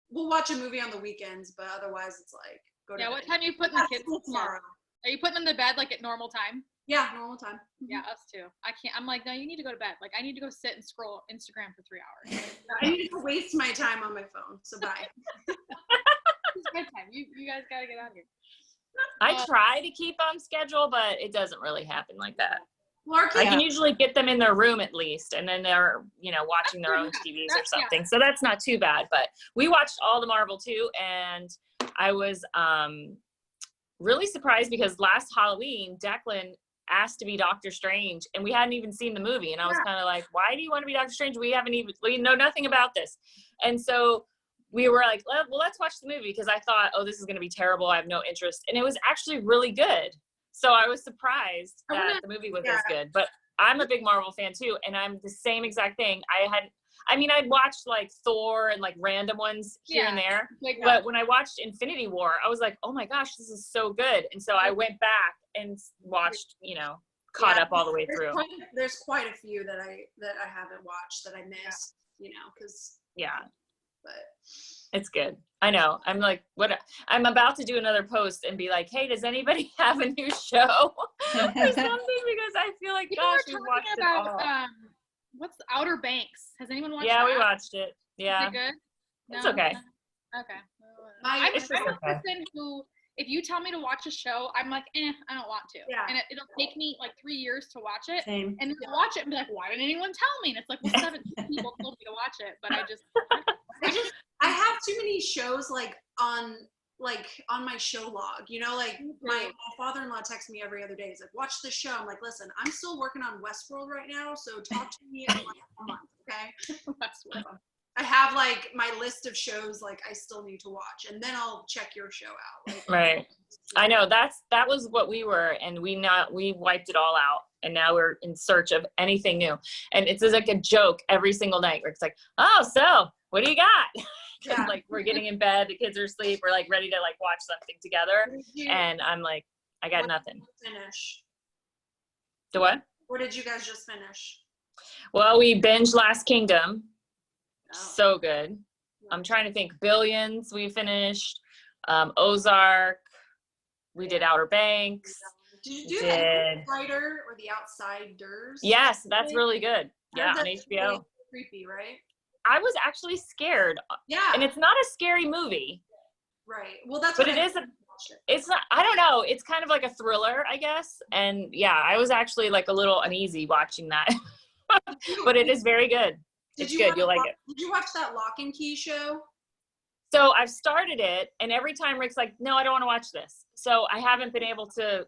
we'll watch a movie on the weekends, but otherwise it's like go to Yeah, bed. what time are you putting the kids to bed? tomorrow? Are you putting them to bed like at normal time? Yeah, normal time. Yeah, us too. I can't. I'm like, no, you need to go to bed. Like, I need to go sit and scroll Instagram for 3 hours. I need to waste my time on my phone. So bye. It's bedtime. You guys gotta get out of here. I try to keep on schedule, but it doesn't really happen like that. Well, our I kids, can usually get them in their room at least, and then they're, watching their own TVs or something. So that's not too bad. But we watched all the Marvel too, and I was really surprised because last Halloween, Declan asked to be Doctor Strange, and we hadn't even seen the movie. And I was kind of like, why do you want to be Doctor Strange? We know nothing about this. And so we were like, well, let's watch the movie, because I thought, oh, this is going to be terrible. I have no interest. And it was actually really good. So I was surprised that the movie was as good. But I'm a big Marvel fan too, and I'm the same exact thing. I'd watched like Thor and like random ones here and there. But when I watched Infinity War, I was like, oh my gosh, this is so good. And so I went back and watched, caught up all the way through. There's quite a few that I haven't watched that I missed, because but it's good. I know. I'm like, I'm about to do another post and be like, hey, does anybody have a new show or something? Because I feel like, gosh, we watched it all. What's the Outer Banks? Has anyone watched that? that? Yeah, we watched it. Yeah. Is it good? No? It's okay. Okay. My- I'm a person who, if you tell me to watch a show, I'm like, I don't want to. Yeah. And it'll take me like 3 years to watch it. Same. And then I'll watch it and be like, why didn't anyone tell me? And it's like, well, 17 people told me to watch it, but I have too many shows like on my show log, my father-in-law texts me every other day. He's like, watch this show. I'm like, listen, I'm still working on Westworld right now, so talk to me in like a month, okay? Westworld. I have like my list of shows like I still need to watch, and then I'll check your show out. Like, right. I know that was what we were, and we wiped it all out, and now we're in search of anything new. And it's like a joke every single night where it's like, oh, so what do you got? Because like we're getting in bed, the kids are asleep, we're like ready to like watch something together, and I'm like, I got nothing. Finish. The what? What did you guys just finish? Well, we binged Last Kingdom. Oh. So good. I'm trying to think. Billions we finished. Ozark. We did Outer Banks. Did you do the Outsider or the Outsiders? Yes, that's really good. Yeah, on HBO. Really creepy, right? I was actually scared. Yeah. And it's not a scary movie. Right. Well, that's. But it's not. I don't know. It's kind of like a thriller, I guess. And yeah, I was actually like a little uneasy watching that. But it is very good. It's good. You'll like it. Did you watch that Lock and Key show? So I've started it, and every time Rick's like, no, I don't want to watch this. So I haven't been able to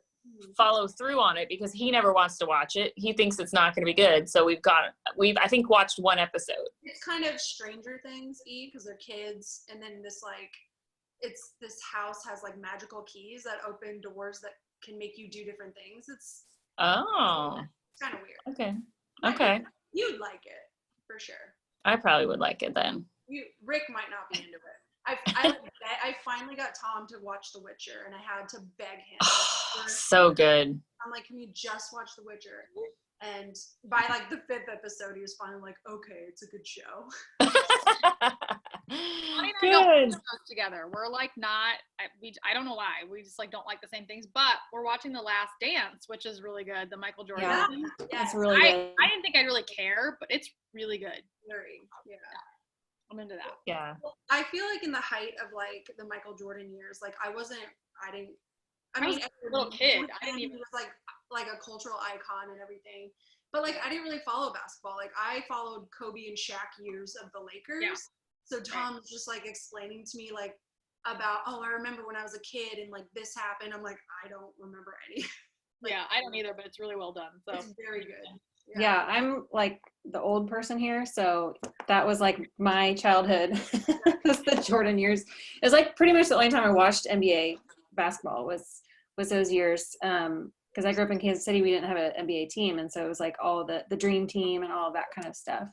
follow through on it because he never wants to watch it. He thinks it's not going to be good. So we've I think watched one episode. It's kind of Stranger Things, because they're kids, and then this this house has like magical keys that open doors that can make you do different things. It's kind of weird. Okay. You'd like it for sure. I probably would like it then. Rick might not be into it. I finally got Tom to watch The Witcher, and I had to beg him. So good. I'm like, can you just watch The Witcher? And by like the 5th episode, he was finally like, okay, it's a good show. We don't watch those together. We're like not. I don't know why. We just like don't like the same things. But we're watching The Last Dance, which is really good. The Michael Jordan. Yeah, it's really good. I didn't think I'd really care, but it's really good. Yeah. I'm into that. Yeah. I feel like in the height of like the Michael Jordan years, like I was a little kid. I didn't he even was like a cultural icon and everything. But like I didn't really follow basketball. Like I followed Kobe and Shaq years of the Lakers. Yeah. So Tom was just like explaining to me like about, I remember when I was a kid and like this happened. I'm like, I don't remember any. I don't either, but it's really well done. So it's very good. Yeah, I'm like the old person here, so that was like my childhood. Was the Jordan years. It was like pretty much the only time I watched NBA basketball was those years. Because I grew up in Kansas City, we didn't have an NBA team, and so it was like all the dream team and all of that kind of stuff.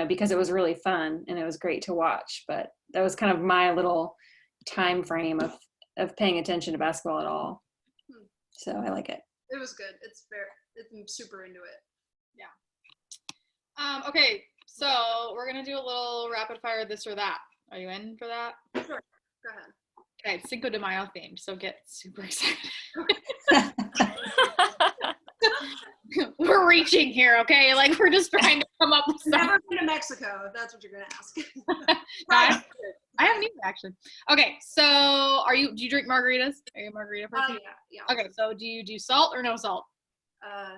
Because it was really fun and it was great to watch. But that was kind of my little time frame of paying attention to basketball at all. Hmm. So I like it. It was good. I'm super into it. Okay, so we're gonna do a little rapid fire this or that. Are you in for that? Sure. Go ahead. Okay, it's Cinco de Mayo themed, so get super excited. We're reaching here, okay? Like we're just trying to come up with something. Never been to Mexico, if that's what you're gonna ask. I haven't either actually. Okay, so do you drink margaritas? Are you a margarita person? Yeah. Okay, so do you do salt or no salt?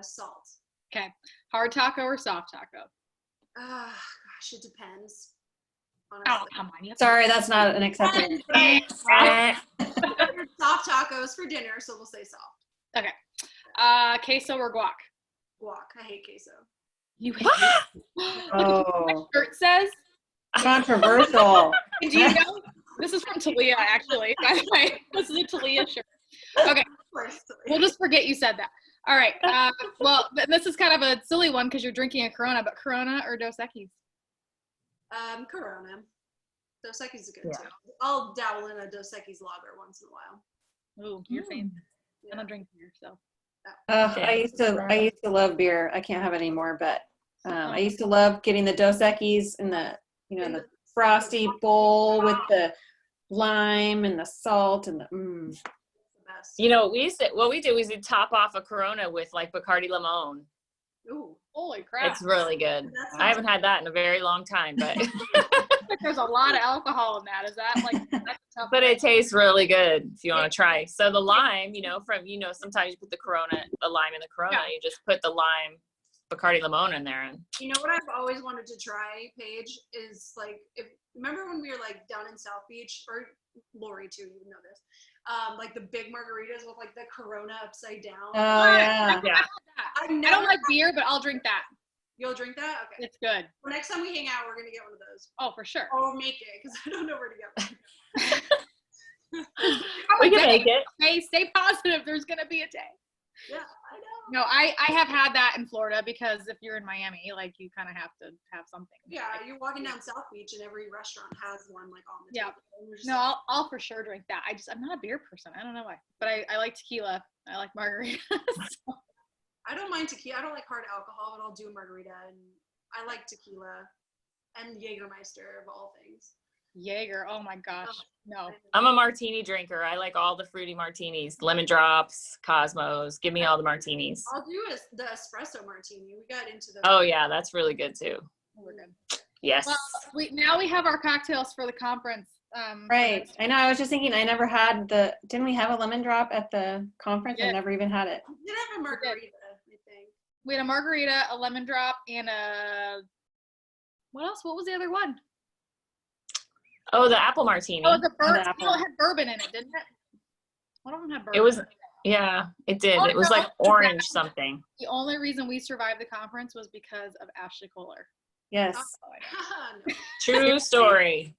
Salt. Okay. Hard taco or soft taco? Gosh, it depends. Oh, Honestly. come on. Sorry, that's not an acceptable. Soft tacos for dinner, so we'll say soft. Okay. Queso or guac? Guac. I hate queso. You hate it. Oh, My shirt says. controversial. Do you know? This is from Talia, actually. By the way, this is a Talia shirt. Okay. We'll just forget you said that. All right. Well, this is kind of a silly one because you're drinking a Corona, but Corona or Dos Equis? Corona. Dos Equis is good too. I'll dabble in a Dos Equis lager once in a while. Ooh, you're famous. Yeah. I don't drink beer, so. I used to love beer. I can't have it anymore, but I used to love getting the Dos Equis in the the frosty bowl with the lime and the salt and the The best. You know, what we do is we top off a Corona with like Bacardi Limon. Ooh. Holy crap. It's really good. I haven't had that in a very long time, but There's a lot of alcohol in that. Is that like that's a tough but one? it tastes really good if you want to try. So the lime, sometimes you put the lime in the Corona, you just put the lime Bacardi Limon in there. And You know what I've always wanted to try, Paige, is like remember when we were like down in South Beach, or Lory too, you know this. Like the big margaritas with like the Corona upside down. Oh yeah. yeah. I don't like beer, but I'll drink that. You'll drink that? Okay. It's good. Well, next time we hang out, we're gonna get one of those. Oh, for sure. Or make it, because I don't know where to get one. We can make it. Hey, stay positive. There's gonna be a day. Yeah, I know. No, I have had that in Florida because if you're in Miami, like you kind of have to have something. Yeah, you're walking down South Beach and every restaurant has one like on the Yeah. table. And you're just No, like, I'll for sure drink that. I'm not a beer person. I don't know why, but I like tequila. I like margaritas. I don't mind tequila. I don't like hard alcohol, but I'll do a margarita. And I like tequila and Jägermeister of all things. Jaeger. Oh my gosh. No. I'm a martini drinker. I like all the fruity martinis, lemon drops, Cosmos. Give me all the martinis. I'll do the espresso martini. We got into the. Oh yeah, that's really good too. We're good. Yes. Well, we have our cocktails for the conference. Right. I know. I was just thinking. I never had Didn't we have a lemon drop at the conference? Yeah. I never even had it. We did have a margarita, I think. We had a margarita, a lemon drop, and what else? What was the other one? Oh, the apple martini. Oh, the bourbon. apple. No, it had bourbon in it, didn't it? One of them had bourbon. It was, yeah, it did. It was like orange something. The only reason we survived the conference was because of Ashley Koehler. Yes. No. True story.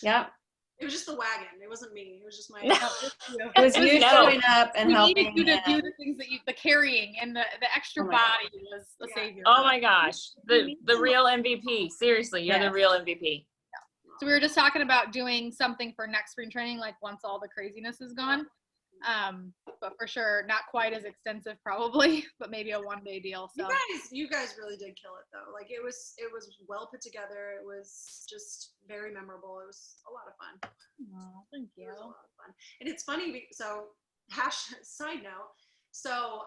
Yep. It was just the wagon. It wasn't me. It was just my. It was you No. showing up and We helping. needed you to and- do the things that the carrying and the extra Oh my body was a Yeah. savior. Oh my gosh. The real MVP. Seriously, you're the Yes. real MVP. So we were just talking about doing something for next spring training, like once all the craziness is gone. But for sure, not quite as extensive probably, but maybe a one-day deal. So You guys really did kill it though. Like it was well put together. It was just very memorable. It was a lot of fun. oh, thank It you. was a lot of fun. And it's funny. So, side note. So,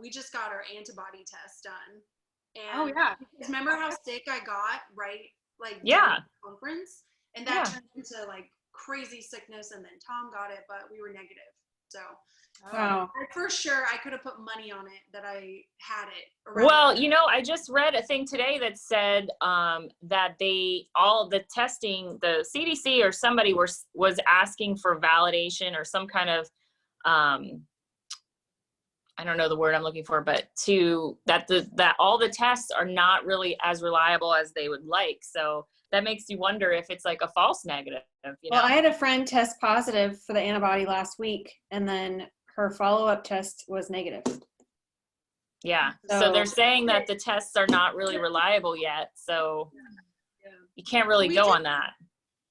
we just got our antibody test done. And Oh yeah. remember how sick I got, right? Like Yeah. during the conference, and that turned into like crazy sickness. And then Tom got it, but we were negative. So, Wow. for sure, I could have put money on it that I had it. around Well, the- I just read a thing today that said that all the testing, the CDC or somebody was asking for validation or some kind of, I don't know the word I'm looking for, but that all the tests are not really as reliable as they would like. So that makes you wonder if it's like a false negative. Well, I had a friend test positive for the antibody last week, and then her follow-up test was negative. Yeah. So So- they're saying that the tests are not really reliable yet. So Yeah. you can't really We go did- on that.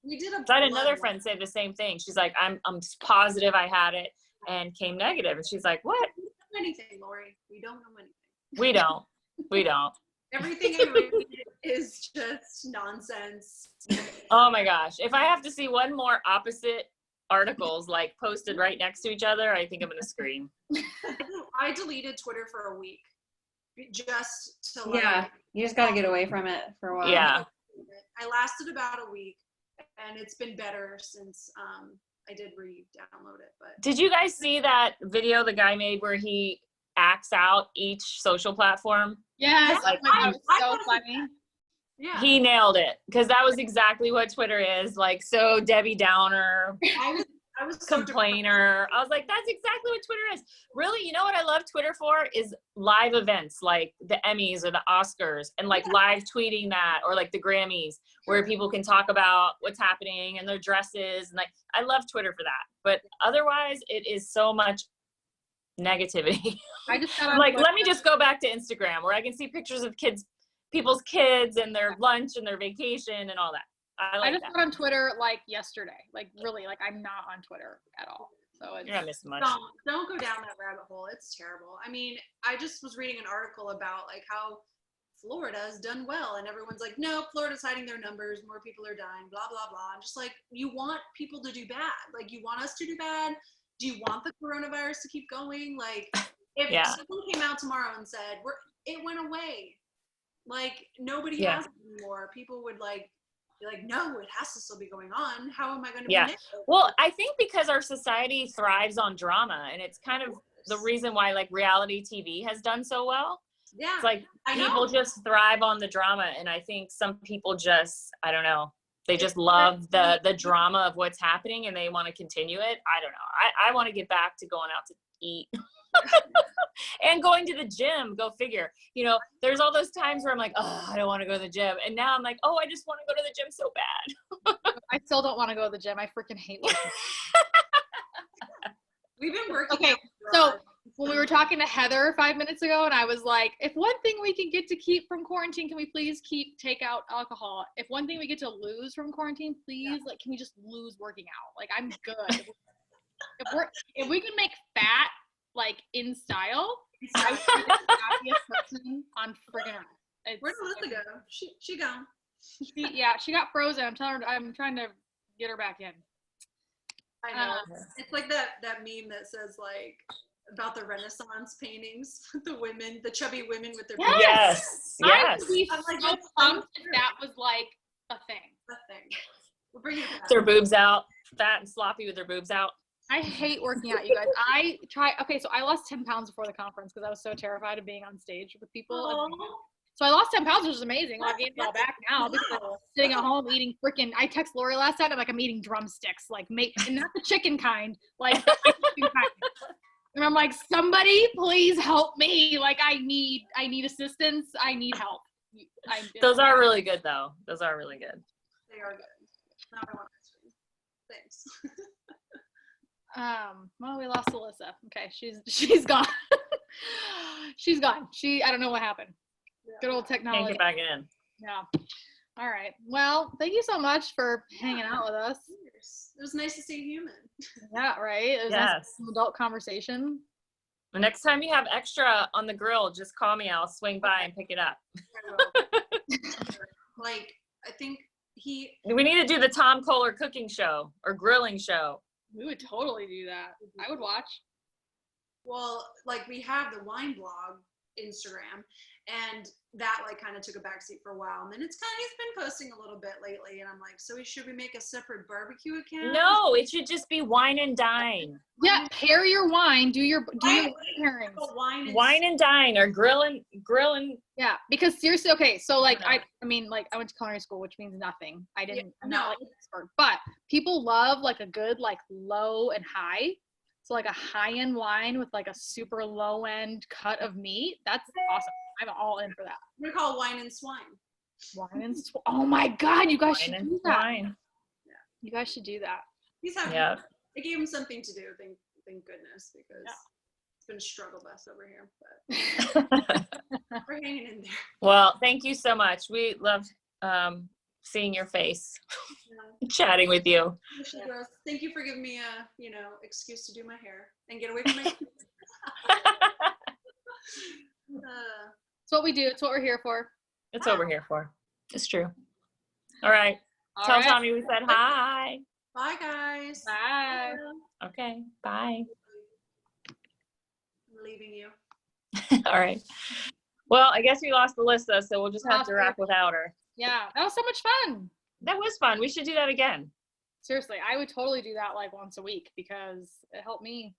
We did a So I had blood another one. friend say the same thing. She's like, I'm positive I had it and came negative. And she's like, what? We don't know anything, Lory. We don't know anything. We don't. We don't. Everything I read is just nonsense. Oh my gosh. If I have to see one more opposite articles like posted right next to each other, I think I'm going to scream. I deleted Twitter for a week just to like. Yeah, you just got to get away from it for a while. Yeah. I lasted about a week, and it's been better since I did re-download it. But Did you guys see that video the guy made where he acts out each social platform? Yes, Like, oh my God, it was so I- funny. yeah, He nailed it because that was exactly what Twitter is. Like, so Debbie Downer, I was so complainer. I was like, that's exactly what Twitter is. Really, you know what I love Twitter for is live events like the Emmys or the Oscars and like live tweeting that, or like the Grammys where people can talk about what's happening and their dresses. And like, I love Twitter for that. But otherwise, it is so much negativity. I just got on Like, Twitter. let me just go back to Instagram where I can see pictures of people's kids and their lunch and their vacation and all that. I I like just that. got on Twitter like yesterday. Like really, like I'm not on Twitter at all. So it's You're not missing much. Don't go down that rabbit hole. It's terrible. I mean, I just was reading an article about like how Florida has done well, and everyone's like, no, Florida's hiding their numbers. More people are dying. Blah blah blah. I'm just like, you want people to do bad? Like, you want us to do bad? Do you want the coronavirus to keep going? Like, if Yeah. someone came out tomorrow and said, it went away, like nobody Yeah. has it anymore, people would like be like, no, it has to still be going on. How am I going to Yeah. be negative? Well, I think because our society thrives on drama, and it's kind of the reason why like reality TV has done so well. Yeah. It's like I know. people just thrive on the drama, and I think some people just, I don't know, they just love the drama of what's happening and they want to continue it. I don't know. I want to get back to going out to eat and going to the gym. Go figure. You know, there's all those times where I'm like, oh, I don't want to go to the gym, and now I'm like, oh, I just want to go to the gym so bad. I still don't want to go to the gym. I freaking hate working. We've been working. Okay, out so abroad. when we were talking to Heather 5 minutes ago, and I was like, if one thing we can get to keep from quarantine, can we please take out alcohol? If one thing we get to lose from quarantine, please, like, can we just lose working out? Like, I'm good. if we can make fat like in style, I would be the happiest person on friggin' earth. Where did Alyssa go? She gone. She got frozen. I'm telling her, I'm trying to get her back in. I know. It's like that meme that says like about the Renaissance paintings, the chubby women with their Yes. I Yes. would be I'm like, so that's pumped so if that was like a thing. thing. We're bringing it back. Their boobs out, fat and sloppy with their boobs out. I hate working out, you guys. So I lost 10 pounds before the conference because I was so terrified of being on stage with people. Aw. So I lost 10 pounds, which is amazing. I've gained it all back now because I'm sitting at home eating freaking. I text Lory last night. I'm like, I'm eating drumsticks, like and not the chicken kind, like the chicken kind. And I'm like, somebody please help me. Like I need assistance. I need help. Those are really good though. Those are really good. They are good. Now I want ice cream. Thanks. Well, we lost Alyssa. Okay, she's gone. She's gone. I don't know what happened. Good old Can't technology. get back in. Yeah. All right. Well, thank you so much for hanging out with us. It was nice to see a human. Yeah, right? It was nice to have Yes. some adult conversation. The next time you have extra on the grill, just call me. I'll swing by and pick it up. Like, I think We need to do the Tom Koehler cooking show or grilling show. We would totally do that. I would watch. well, like we have the wine blog Instagram, and that like kind of took a backseat for a while, and then he's been posting a little bit lately, and I'm like, so should we make a separate barbecue account? No, it should just be wine and dine. Yeah, pair your wine. Do your Wine- pairings. Oh, Wine and dine or grilling. Yeah, because seriously, okay, so like I mean, like I went to culinary school, which means nothing. I'm not like an expert, but people love like a good like low and high. So like a high-end wine with like a super low-end cut of meat. That's awesome. I'm all in for that. We're gonna call wine and swine. Wine and oh my God, you guys should Wine do and that. wine. You guys should do that. He's having. Yeah. I gave him something to do. Thank goodness, because it's been a struggle bus over here, but we're hanging in there. Well, thank you so much. We love seeing your face, Yeah. chatting with you. Gross. Thank you for giving me a, excuse to do my hair and get away from my kids. It's what we do. It's what we're here for. It's what we're here for. It's true. All right. All Tell right. Tommy we said hi. Bye, guys. Bye. Okay. Bye. I'm leaving you. All right. Well, I guess we lost Alyssa, so we'll just have to wrap without her. Yeah, that was so much fun. That was fun. We should do that again. Seriously, I would totally do that like once a week because it helped me.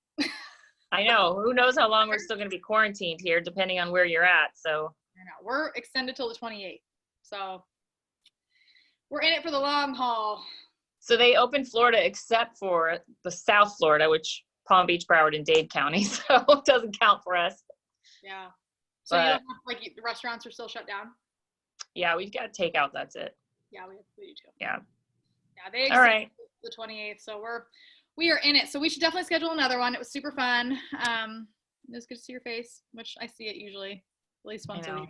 I know. Who knows how long we're still going to be quarantined here, depending on where you're at. So I know. We're extended till the 28th. So we're in it for the long haul. So they opened Florida except for the South Florida, which Palm Beach, Broward, and Dade County. So it doesn't count for us. Yeah. So you don't have, like, the restaurants are still shut down? Yeah, we've got takeout. That's it. Yeah, we do too. Yeah. Yeah, they All right. the 28th. So we are in it. So we should definitely schedule another one. It was super fun. It was good to see your face, which I see it usually at least once a week.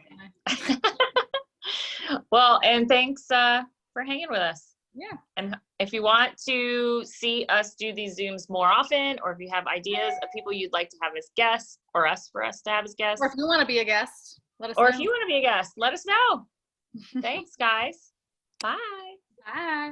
Well, and thanks for hanging with us. Yeah. And if you want to see us do these Zooms more often, or if you have ideas of people you'd like to have as guests, or for us to have as guests, Or if you want to be a guest, let us know. Or if you want to be a guest, let us know. Thanks, guys. Bye. Bye.